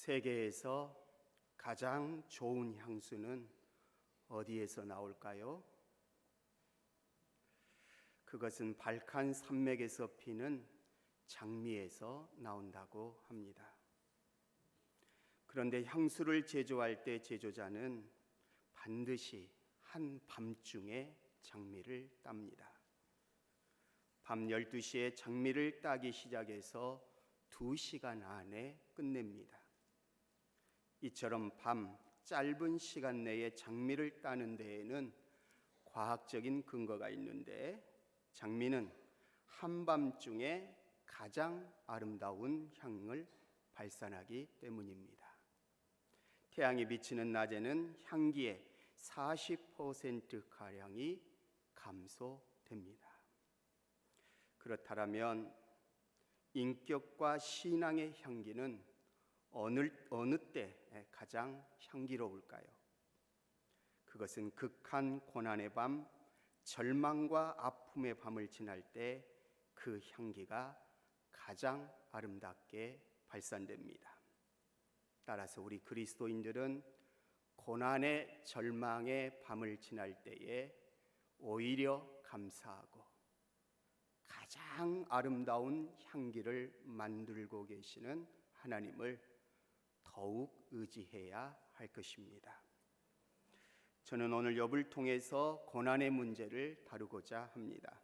세계에서 가장 좋은 향수는 어디에서 나올까요? 그것은 발칸 산맥에서 피는 장미에서 나온다고 합니다. 그런데 향수를 제조할 때 제조자는 반드시 한밤중에 장미를 땁니다. 밤 12시에 장미를 따기 시작해서 2시간 안에 끝냅니다. 이처럼 짧은 시간 내에 장미를 따는 데에는 과학적인 근거가 있는데, 장미는 한밤중에 가장 아름다운 향을 발산하기 때문입니다. 태양이 비치는 낮에는 향기의 40%가량이 감소됩니다. 그렇다면 인격과 신앙의 향기는 어느 때 가장 향기로울까요? 그것은 극한 고난의 밤, 절망과 아픔의 밤을 지날 때 그 향기가 가장 아름답게 발산됩니다. 따라서 우리 그리스도인들은 고난의 절망의 밤을 지날 때에 오히려 감사하고 가장 아름다운 향기를 만들고 계시는 하나님을 더욱 의지해야 할 것입니다. 저는 오늘 욥을 통해서 고난의 문제를 다루고자 합니다.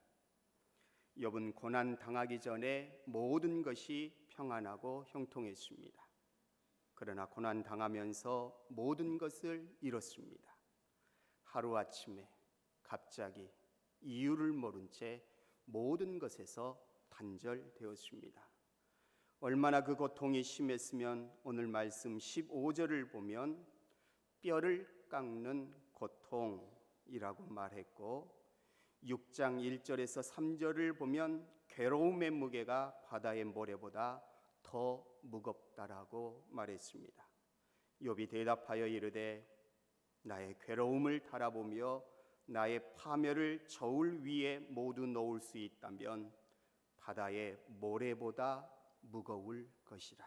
욥은 고난 당하기 전에 모든 것이 평안하고 형통했습니다. 그러나 고난 당하면서 모든 것을 잃었습니다. 하루아침에 갑자기 이유를 모른 채 모든 것에서 단절되었습니다. 얼마나 그 고통이 심했으면 오늘 말씀 15절을 보면 뼈를 깎는 고통이라고 말했고, 6장 1절에서 3절을 보면 괴로움의 무게가 바다의 모래보다 더 무겁다라고 말했습니다. 욥이 대답하여 이르되 나의 괴로움을 달아보며 나의 파멸을 저울 위에 모두 놓을 수 있다면 바다의 모래보다 무거울 것이라.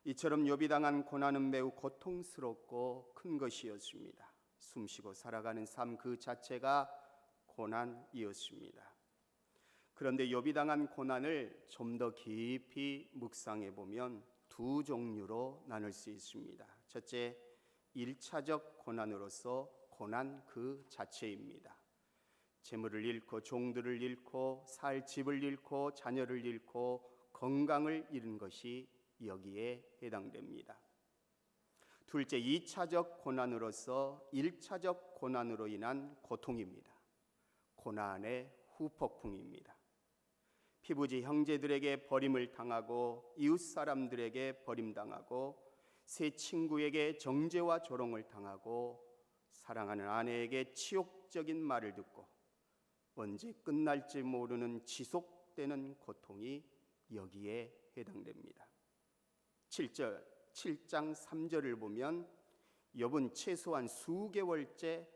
이처럼 욥이 당한 고난은 매우 고통스럽고 큰 것이었습니다. 숨쉬고 살아가는 삶 그 자체가 고난이었습니다. 그런데 욥이 당한 고난을 좀 더 깊이 묵상해 보면 두 종류로 나눌 수 있습니다. 첫째, 1차적 고난으로서 고난 그 자체입니다. 재물을 잃고 종들을 잃고 살 집을 잃고 자녀를 잃고 건강을 잃은 것이 여기에 해당됩니다. 둘째, 2차적 고난으로서 1차적 고난으로 인한 고통입니다. 고난의 후폭풍입니다. 피부지 형제들에게 버림을 당하고 이웃 사람들에게 버림당하고 새 친구에게 정죄와 조롱을 당하고 사랑하는 아내에게 치욕적인 말을 듣고 언제 끝날지 모르는 지속되는 고통이 여기에 해당됩니다. 7장 3절을 보면 욥은 최소한 수개월째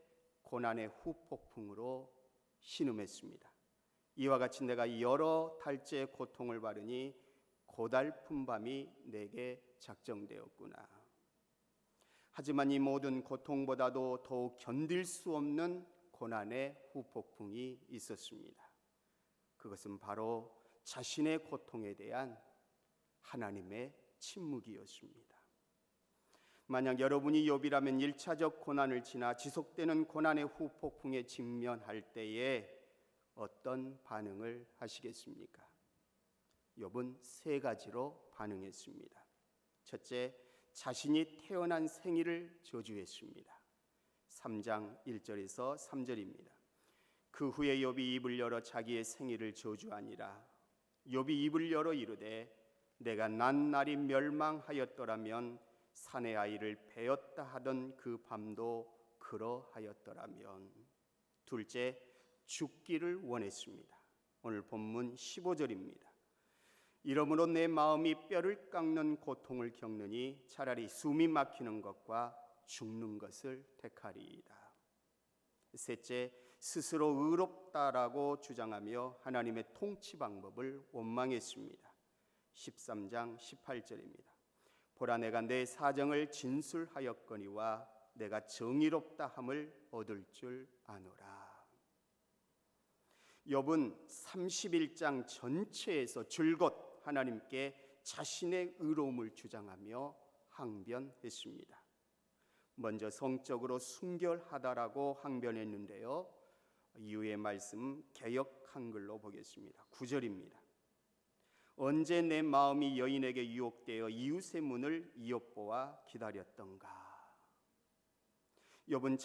고난의 후폭풍으로 신음했습니다. 이와 같이 내가 여러 달째 고통을 받으니 고달픈 밤이 내게 작정되었구나. 하지만 이 모든 고통보다도 더욱 견딜 수 없는 고난의 후폭풍이 있었습니다. 그것은 바로 자신의 고통에 대한 하나님의 침묵이었습니다. 만약 여러분이 욥이라면 1차적 고난을 지나 지속되는 고난의 후폭풍에 직면할 때에 어떤 반응을 하시겠습니까? 욥은 3가지로 반응했습니다. 첫째, 자신이 태어난 생일을 저주했습니다. 3장 1절에서 3절입니다. 그 후에 욥이 입을 열어 자기의 생일을 저주하니라. 욥이 입을 열어 이르되 내가 난 날이 멸망하였더라면 사내 아이를 베었다 하던 그 밤도 그러하였더라면. 둘째, 죽기를 원했습니다. 오늘 본문 15절입니다. 이러므로 내 마음이 뼈를 깎는 고통을 겪느니 차라리 숨이 막히는 것과 죽는 것을 택하리이다. 셋째, 스스로 의롭다라고 주장하며 하나님의 통치 방법을 원망했습니다. 13장 18절입니다. 보라, 내가 내 사정을 진술하였거니와 내가 정의롭다 함을 얻을 줄 아노라. 욥은 31장 전체에서 줄곧 하나님께 자신의 의로움을 주장하며 항변했습니다. 먼저 성적으로 순결하다라고 항변했는데요, 이후의 말씀 개역 한글로 보겠습니다. 9절입니다. 언제 내 마음이 여인에게 유혹되어 이웃의 문을 엿보아 기다렸던가. 욥은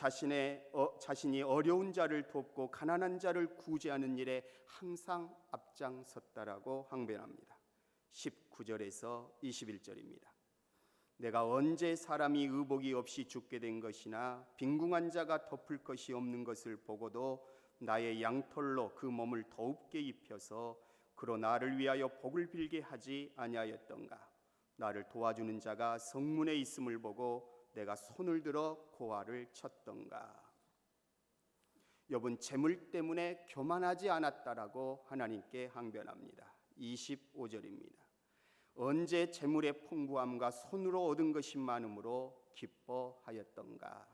자신이 어려운 자를 돕고 가난한 자를 구제하는 일에 항상 앞장섰다라고 항변합니다. 19절에서 21절입니다. 내가 언제 사람이 의복이 없이 죽게 된 것이나 빈궁한 자가 덮을 것이 없는 것을 보고도 나의 양털로 그 몸을 더웁게 입혀서 그로 나를 위하여 복을 빌게 하지 아니하였던가. 나를 도와주는 자가 성문에 있음을 보고 내가 손을 들어 고아를 쳤던가. 욥은 재물 때문에 교만하지 않았다라고 하나님께 항변합니다. 25절입니다. 언제 재물의 풍부함과 손으로 얻은 것이 많음으로 기뻐하였던가.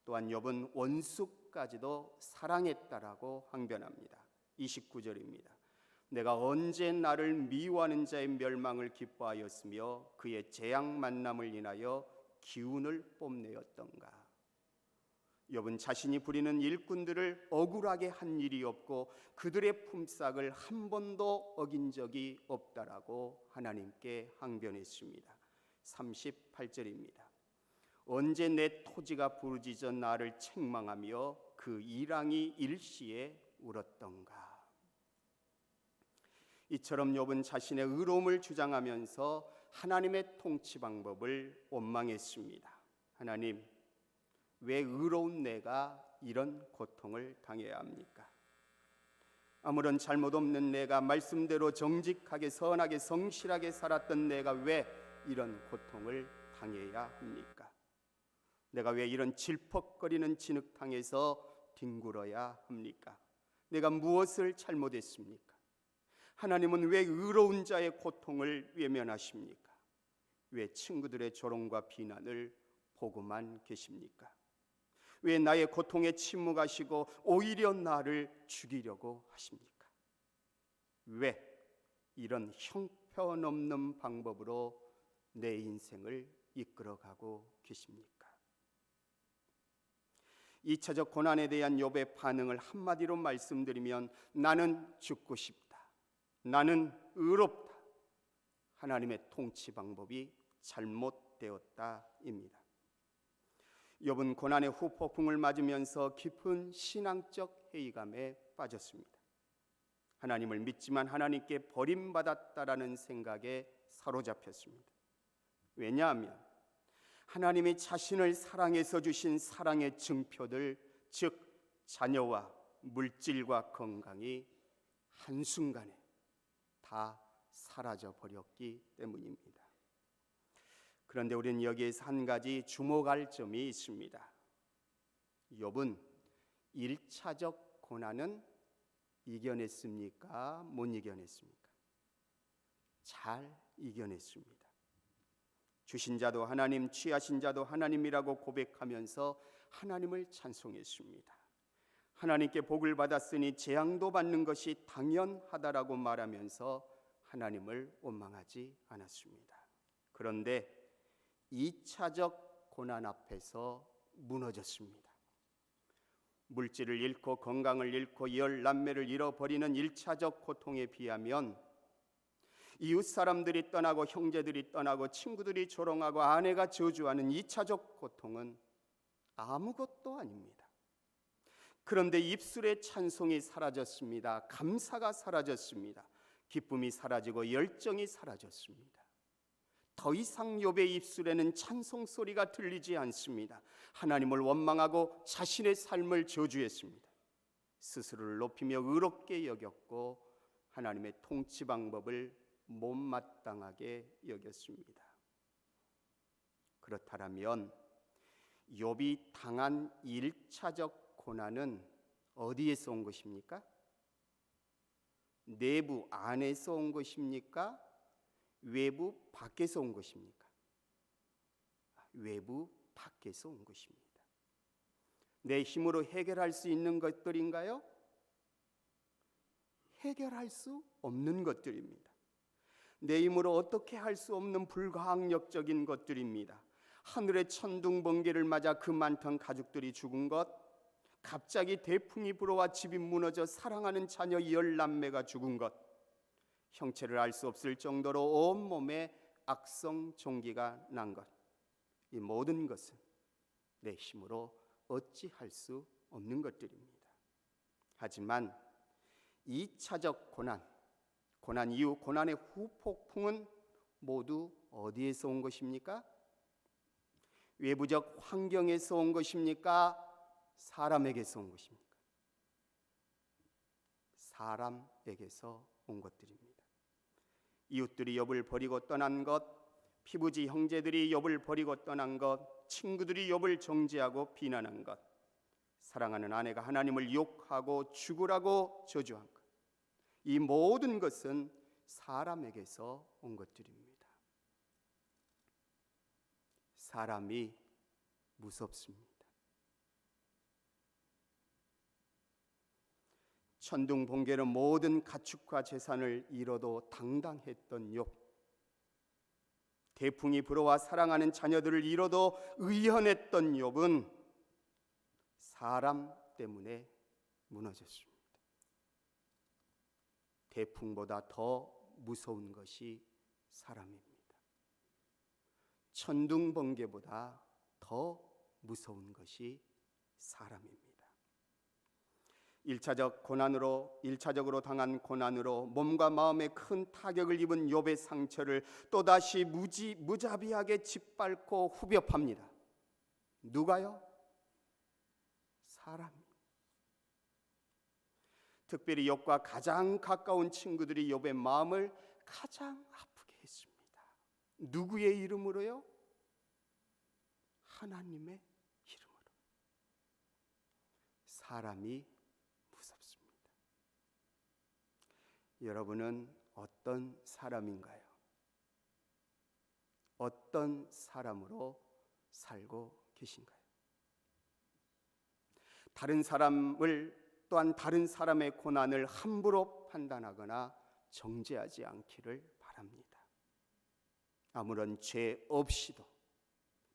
또한 욥은 원수까지도 사랑했다라고 항변합니다. 29절입니다. 내가 언제 나를 미워하는 자의 멸망을 기뻐하였으며 그의 재앙 만남을 인하여 기운을 뽐내었던가. 욥은 자신이 부리는 일꾼들을 억울하게 한 일이 없고 그들의 품삯을 한 번도 어긴 적이 없다라고 하나님께 항변했습니다. 38절입니다. 언제 내 토지가 부르짖어 나를 책망하며 그 이랑이 일시에 울었던가. 이처럼 욥은 자신의 의로움을 주장하면서 하나님의 통치 방법을 원망했습니다. 하나님, 왜 의로운 내가 이런 고통을 당해야 합니까? 아무런 잘못 없는 내가, 말씀대로 정직하게 선하게 성실하게 살았던 내가 왜 이런 고통을 당해야 합니까? 내가 왜 이런 질퍽거리는 진흙탕에서 뒹굴어야 합니까? 내가 무엇을 잘못했습니까? 하나님은 왜 의로운 자의 고통을 외면하십니까? 왜 친구들의 조롱과 비난을 보고만 계십니까? 왜 나의 고통에 침묵하시고 오히려 나를 죽이려고 하십니까? 왜 이런 형편없는 방법으로 내 인생을 이끌어가고 계십니까? 2차적 고난에 대한 욥의 반응을 한마디로 말씀드리면 나는 죽고 싶다, 나는 의롭다, 하나님의 통치 방법이 잘못되었다입니다. 욥은 고난의 후폭풍을 맞으면서 깊은 신앙적 회의감에 빠졌습니다. 하나님을 믿지만 하나님께 버림받았다라는 생각에 사로잡혔습니다. 왜냐하면 하나님이 자신을 사랑해서 주신 사랑의 증표들, 즉 자녀와 물질과 건강이 한순간에 다 사라져 버렸기 때문입니다. 그런데 우리는 여기에서 한 가지 주목할 점이 있습니다. 욥은 1차적 고난은 이겨냈습니까? 못 이겨냈습니까? 잘 이겨냈습니다. 주신 자도 하나님, 취하신 자도 하나님이라고 고백하면서 하나님을 찬송했습니다. 하나님께 복을 받았으니 재앙도 받는 것이 당연하다라고 말하면서 하나님을 원망하지 않았습니다. 그런데 2차적 고난 앞에서 무너졌습니다. 물질을 잃고 건강을 잃고 열 남매를 잃어버리는 1차적 고통에 비하면 이웃 사람들이 떠나고 형제들이 떠나고 친구들이 조롱하고 아내가 저주하는 2차적 고통은 아무것도 아닙니다. 그런데 입술의 찬송이 사라졌습니다. 감사가 사라졌습니다. 기쁨이 사라지고 열정이 사라졌습니다. 더 이상 욥의 입술에는 찬송 소리가 들리지 않습니다. 하나님을 원망하고 자신의 삶을 저주했습니다. 스스로를 높이며 의롭게 여겼고 하나님의 통치 방법을 못마땅하게 여겼습니다. 그렇다면 욥이 당한 1차적 고난은 어디에서 온 것입니까? 내부 안에서 온 것입니까? 외부 밖에서 온 것입니까? 외부 밖에서 온 것입니다. 내 힘으로 해결할 수 있는 것들인가요? 해결할 수 없는 것들입니다. 내 힘으로 어떻게 할 수 없는 불가항력적인 것들입니다. 하늘의 천둥 번개를 맞아 그 많던 가족들이 죽은 것, 갑자기 대풍이 불어와 집이 무너져 사랑하는 자녀 10남매가 죽은 것, 형체를 알 수 없을 정도로 온몸에 악성 종기가 난 것, 이 모든 것은 내 힘으로 어찌할 수 없는 것들입니다. 하지만 2차적 고난 이후 고난의 후폭풍은 모두 어디에서 온 것입니까? 외부적 환경에서 온 것입니까? 사람에게서 온 것입니까? 사람에게서 온 것들입니다. 이웃들이 욥을 버리고 떠난 것, 피부지 형제들이 욥을 버리고 떠난 것, 친구들이 욥을 정죄하고 비난한 것, 사랑하는 아내가 하나님을 욕하고 죽으라고 저주한 것, 이 모든 것은 사람에게서 온 것들입니다. 사람이 무섭습니다. 천둥 번개로 모든 가축과 재산을 잃어도 당당했던 욥, 태풍이 불어와 사랑하는 자녀들을 잃어도 의연했던 욥은 사람 때문에 무너졌습니다. 태풍보다 더 무서운 것이 사람입니다. 천둥 번개보다 더 무서운 것이 사람입니다. 1차적으로 당한 고난으로 몸과 마음에 큰 타격을 입은 욥의 상처를 또다시 무자비하게 짓밟고 후벼팝니다. 누가요? 사람이. 특별히 욥과 가장 가까운 친구들이 욥의 마음을 가장 아프게 했습니다. 누구의 이름으로요? 하나님의 이름으로. 사람이 무섭습니다. 여러분은 어떤 사람인가요? 어떤 사람으로 살고 계신가요? 다른 사람을 또한 다른 사람의 고난을 함부로 판단하거나 정죄하지 않기를 바랍니다. 아무런 죄 없이도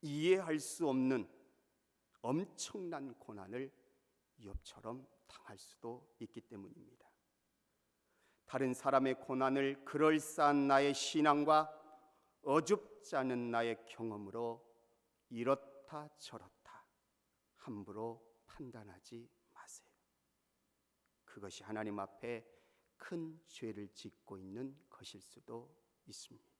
이해할 수 없는 엄청난 고난을 욥처럼 당할 수도 있기 때문입니다. 다른 사람의 고난을 그럴싸한 나의 신앙과 어줍지 않은 나의 경험으로 이렇다 저렇다 함부로 판단하지 마세요. 그것이 하나님 앞에 큰 죄를 짓고 있는 것일 수도 있습니다.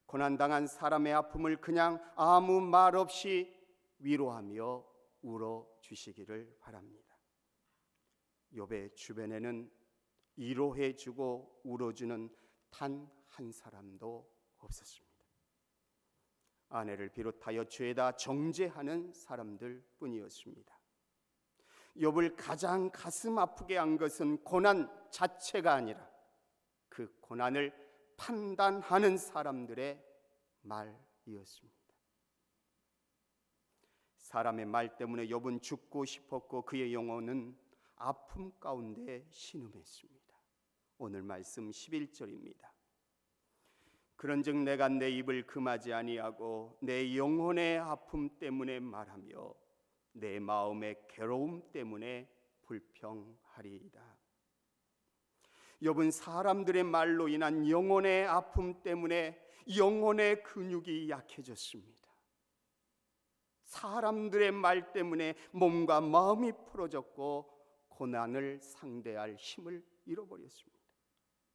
고난당한 사람의 아픔을 그냥 아무 말 없이 위로하며 울어주시기를 바랍니다. 욥의 주변에는 위로해주고 울어주는 단 한 사람도 없었습니다. 아내를 비롯하여 죄다 정죄하는 사람들 뿐이었습니다. 욥을 가장 가슴 아프게 한 것은 고난 자체가 아니라 그 고난을 판단하는 사람들의 말이었습니다. 사람의 말 때문에 욥은 죽고 싶었고 그의 영혼은 아픔 가운데 신음했습니다. 오늘 말씀 11절입니다. 그런즉 내가 내 입을 금하지 아니하고 내 영혼의 아픔 때문에 말하며 내 마음의 괴로움 때문에 불평하리이다. 욥은 사람들의 말로 인한 영혼의 아픔 때문에 영혼의 근육이 약해졌습니다. 사람들의 말 때문에 몸과 마음이 풀어졌고 고난을 상대할 힘을 잃어버렸습니다.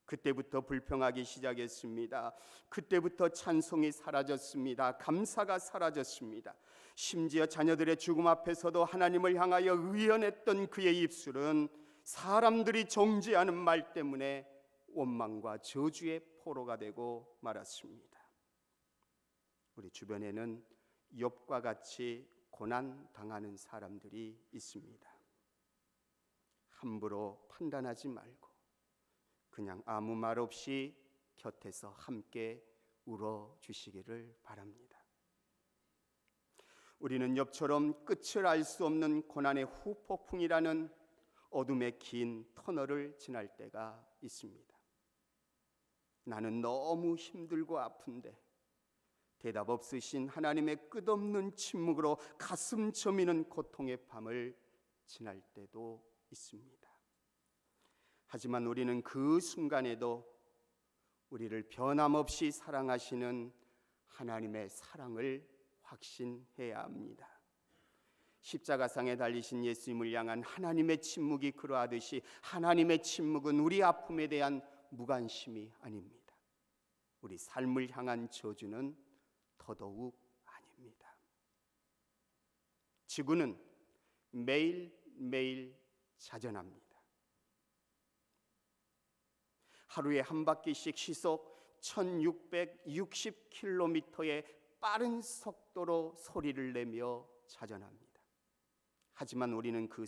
그때부터 불평하기 시작했습니다. 그때부터 찬송이 사라졌습니다. 감사가 사라졌습니다. 심지어 자녀들의 죽음 앞에서도 하나님을 향하여 의연했던 그의 입술은 사람들이 정죄하는 말 때문에 원망과 저주의 포로가 되고 말았습니다. 우리 주변에는 욥과 같이 고난 당하는 사람들이 있습니다. 함부로 판단하지 말고 그냥 아무 말 없이 곁에서 함께 울어주시기를 바랍니다. 우리는 엽처럼 끝을 알 수 없는 고난의 후폭풍이라는 어둠의 긴 터널을 지날 때가 있습니다. 나는 너무 힘들고 아픈데 대답 없으신 하나님의 끝없는 침묵으로 가슴 저미는 고통의 밤을 지날 때도 있습니다. 하지만 우리는 그 순간에도 우리를 변함없이 사랑하시는 하나님의 사랑을 확신해야 합니다. 십자가상에 달리신 예수님을 향한 하나님의 침묵이 그러하듯이 하나님의 침묵은 우리 아픔에 대한 무관심이 아닙니다. 우리 삶을 향한 저주는 더더욱 아닙니다. 지구는 매일매일 자전합니다. 하루에 한 바퀴씩 시속 1660km의 빠른 속도로 소리를 내며 자전합니다. 하지만 그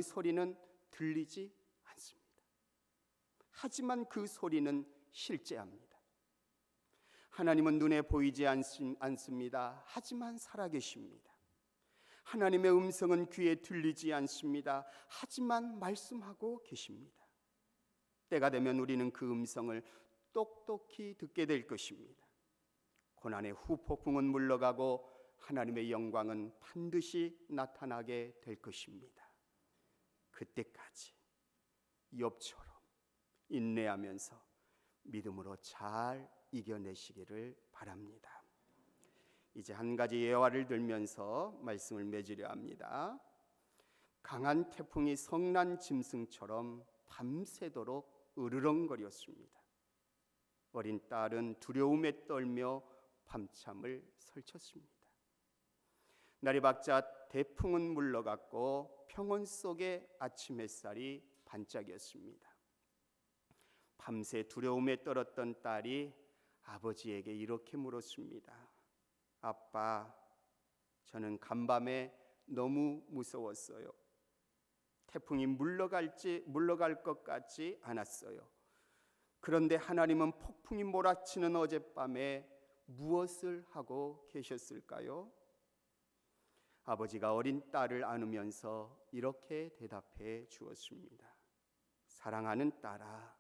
소리는 들리지 않습니다. 하지만 그 소리는 실제합니다. 하나님은 눈에 보이지 않습니다. 하지만 살아계십니다. 하나님의 음성은 귀에 들리지 않습니다. 하지만 말씀하고 계십니다. 때가 되면 우리는 그 음성을 똑똑히 듣게 될 것입니다. 고난의 후폭풍은 물러가고 하나님의 영광은 반드시 나타나게 될 것입니다. 그때까지 욥처럼 인내하면서 믿음으로 잘 이겨내시기를 바랍니다. 이제 한 가지 예화를 들면서 말씀을 맺으려 합니다. 강한 태풍이 성난 짐승처럼 밤새도록 으르렁거렸습니다. 어린 딸은 두려움에 떨며 밤잠을 설쳤습니다. 날이 밝자 태풍은 물러갔고 평온 속에 아침 햇살이 반짝였습니다. 밤새 두려움에 떨었던 딸이 아버지에게 이렇게 물었습니다. 아빠, 저는 간밤에 너무 무서웠어요. 태풍이 물러갈 것 같지 않았어요. 그런데 하나님은 폭풍이 몰아치는 어젯밤에 무엇을 하고 계셨을까요? 아버지가 어린 딸을 안으면서 이렇게 대답해 주었습니다. 사랑하는 딸아,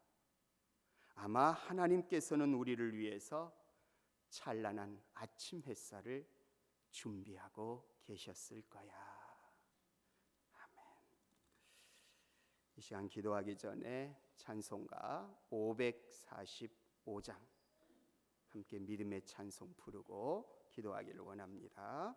아마 하나님께서는 우리를 위해서 찬란한 아침 햇살을 준비하고 계셨을 거야. 아멘. 이 시간 기도하기 전에 찬송가 545장 함께 믿음의 찬송 부르고 기도하기를 원합니다.